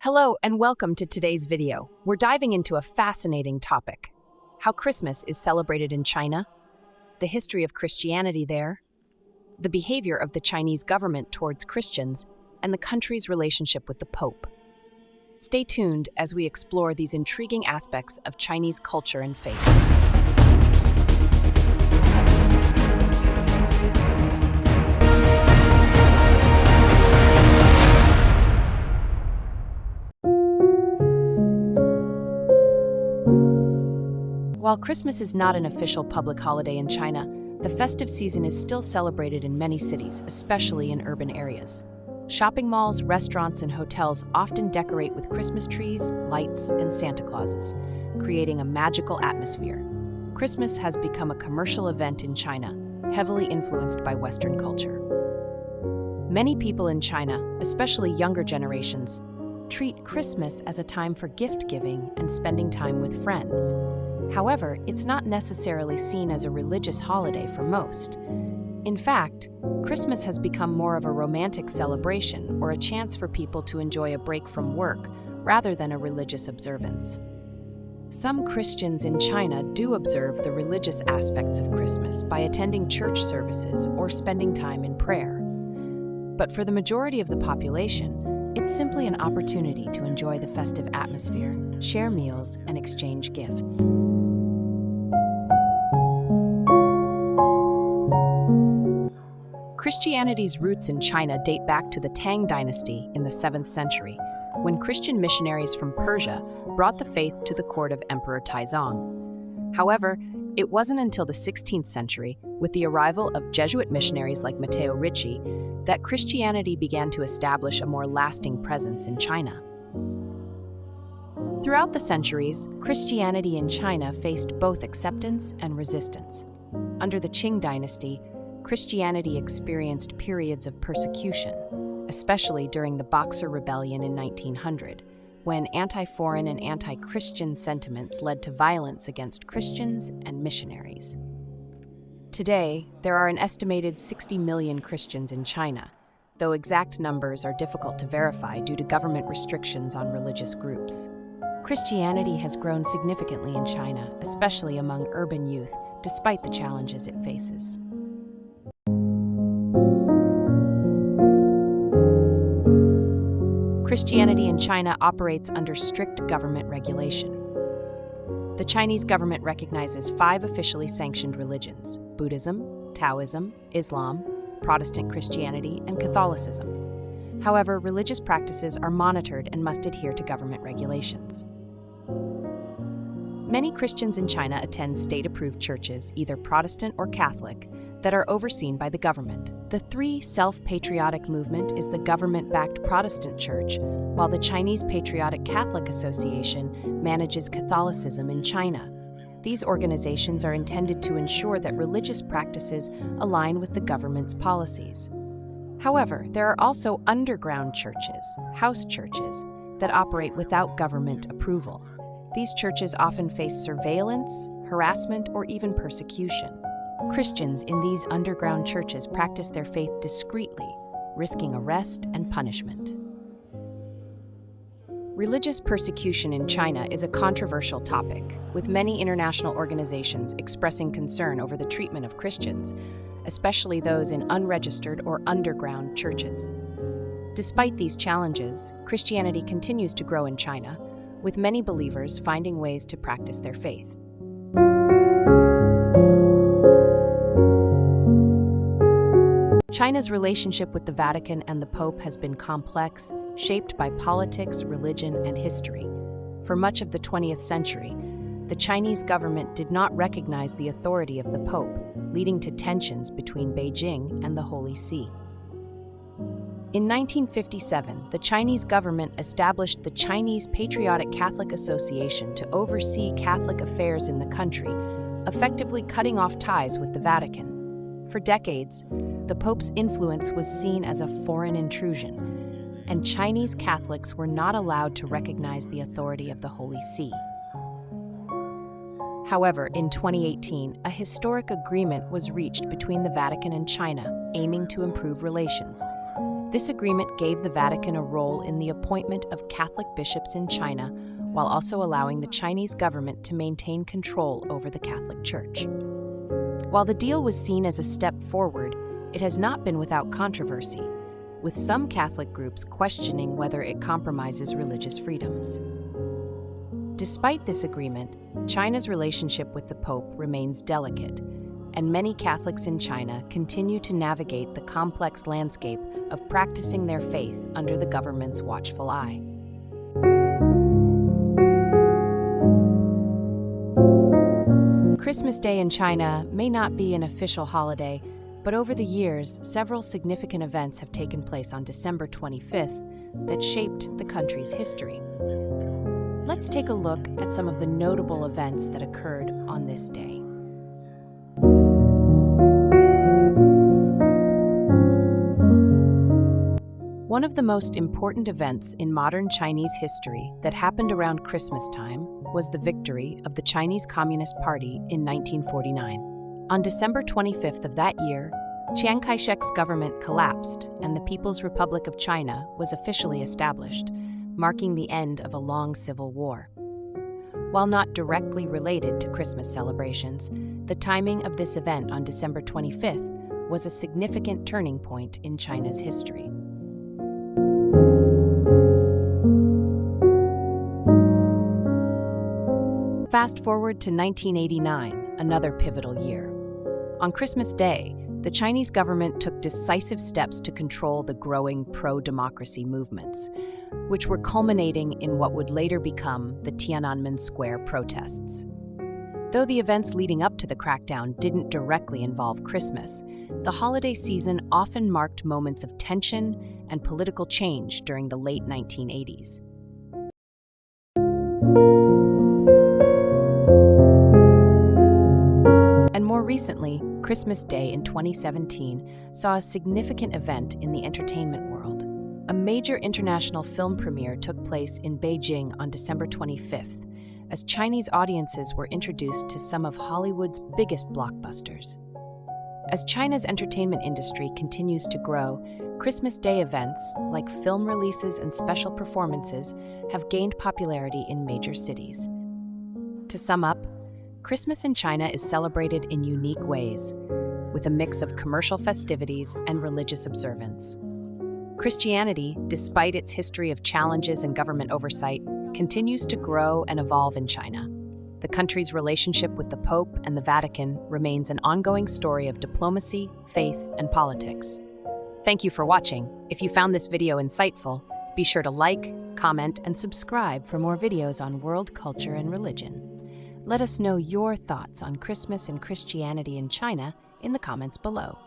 Hello and welcome to today's video. We're diving into a fascinating topic: how Christmas is celebrated in China, the history of Christianity there, the behavior of the Chinese government towards Christians, and the country's relationship with the Pope. Stay tuned as we explore these intriguing aspects of Chinese culture and faith. While Christmas is not an official public holiday in China, the festive season is still celebrated in many cities, especially in urban areas. Shopping malls, restaurants, and hotels often decorate with Christmas trees, lights, and Santa Clauses, creating a magical atmosphere. Christmas has become a commercial event in China, heavily influenced by Western culture. Many people in China, especially younger generations, treat Christmas as a time for gift-giving and spending time with friends. However, it's not necessarily seen as a religious holiday for most. In fact, Christmas has become more of a romantic celebration or a chance for people to enjoy a break from work rather than a religious observance. Some Christians in China do observe the religious aspects of Christmas by attending church services or spending time in prayer. But for the majority of the population, it's simply an opportunity to enjoy the festive atmosphere, share meals, and exchange gifts. Christianity's roots in China date back to the Tang dynasty in the 7th century, when Christian missionaries from Persia brought the faith to the court of Emperor Taizong. However, it wasn't until the 16th century, with the arrival of Jesuit missionaries like Matteo Ricci, that Christianity began to establish a more lasting presence in China. Throughout the centuries, Christianity in China faced both acceptance and resistance. Under the Qing dynasty, Christianity experienced periods of persecution, especially during the Boxer Rebellion in 1900, when anti-foreign and anti-Christian sentiments led to violence against Christians and missionaries. Today, there are an estimated 60 million Christians in China, though exact numbers are difficult to verify due to government restrictions on religious groups. Christianity has grown significantly in China, especially among urban youth, despite the challenges it faces. Christianity in China operates under strict government regulation. The Chinese government recognizes 5 officially sanctioned religions: Buddhism, Taoism, Islam, Protestant Christianity, and Catholicism. However, religious practices are monitored and must adhere to government regulations. Many Christians in China attend state-approved churches, either Protestant or Catholic, that are overseen by the government. The Three Self-Patriotic Movement is the government-backed Protestant church, while the Chinese Patriotic Catholic Association manages Catholicism in China. These organizations are intended to ensure that religious practices align with the government's policies. However, there are also underground churches, house churches, that operate without government approval. These churches often face surveillance, harassment, or even persecution. Christians in these underground churches practice their faith discreetly, risking arrest and punishment. Religious persecution in China is a controversial topic, with many international organizations expressing concern over the treatment of Christians, especially those in unregistered or underground churches. Despite these challenges, Christianity continues to grow in China, with many believers finding ways to practice their faith. China's relationship with the Vatican and the Pope has been complex, shaped by politics, religion, and history. For much of the 20th century, the Chinese government did not recognize the authority of the Pope, leading to tensions between Beijing and the Holy See. In 1957, the Chinese government established the Chinese Patriotic Catholic Association to oversee Catholic affairs in the country, effectively cutting off ties with the Vatican. For decades, the Pope's influence was seen as a foreign intrusion, and Chinese Catholics were not allowed to recognize the authority of the Holy See. However, in 2018, a historic agreement was reached between the Vatican and China, aiming to improve relations. This agreement gave the Vatican a role in the appointment of Catholic bishops in China, while also allowing the Chinese government to maintain control over the Catholic Church. While the deal was seen as a step forward, it has not been without controversy, with some Catholic groups questioning whether it compromises religious freedoms. Despite this agreement, China's relationship with the Pope remains delicate, and many Catholics in China continue to navigate the complex landscape of practicing their faith under the government's watchful eye. Christmas Day in China may not be an official holiday, but over the years, several significant events have taken place on December 25th that shaped the country's history. Let's take a look at some of the notable events that occurred on this day. One of the most important events in modern Chinese history that happened around Christmas time was the victory of the Chinese Communist Party in 1949. On December 25th of that year, Chiang Kai-shek's government collapsed and the People's Republic of China was officially established, marking the end of a long civil war. While not directly related to Christmas celebrations, the timing of this event on December 25th was a significant turning point in China's history. Fast forward to 1989, another pivotal year. On Christmas Day, the Chinese government took decisive steps to control the growing pro-democracy movements, which were culminating in what would later become the Tiananmen Square protests. Though the events leading up to the crackdown didn't directly involve Christmas, the holiday season often marked moments of tension and political change during the late 1980s. And more recently, Christmas Day in 2017 saw a significant event in the entertainment world. A major international film premiere took place in Beijing on December 25th, as Chinese audiences were introduced to some of Hollywood's biggest blockbusters. As China's entertainment industry continues to grow, Christmas Day events, like film releases and special performances, have gained popularity in major cities. To sum up, Christmas in China is celebrated in unique ways, with a mix of commercial festivities and religious observance. Christianity, despite its history of challenges and government oversight, continues to grow and evolve in China. The country's relationship with the Pope and the Vatican remains an ongoing story of diplomacy, faith, and politics. Thank you for watching. If you found this video insightful, be sure to like, comment, and subscribe for more videos on world culture and religion. Let us know your thoughts on Christmas and Christianity in China in the comments below.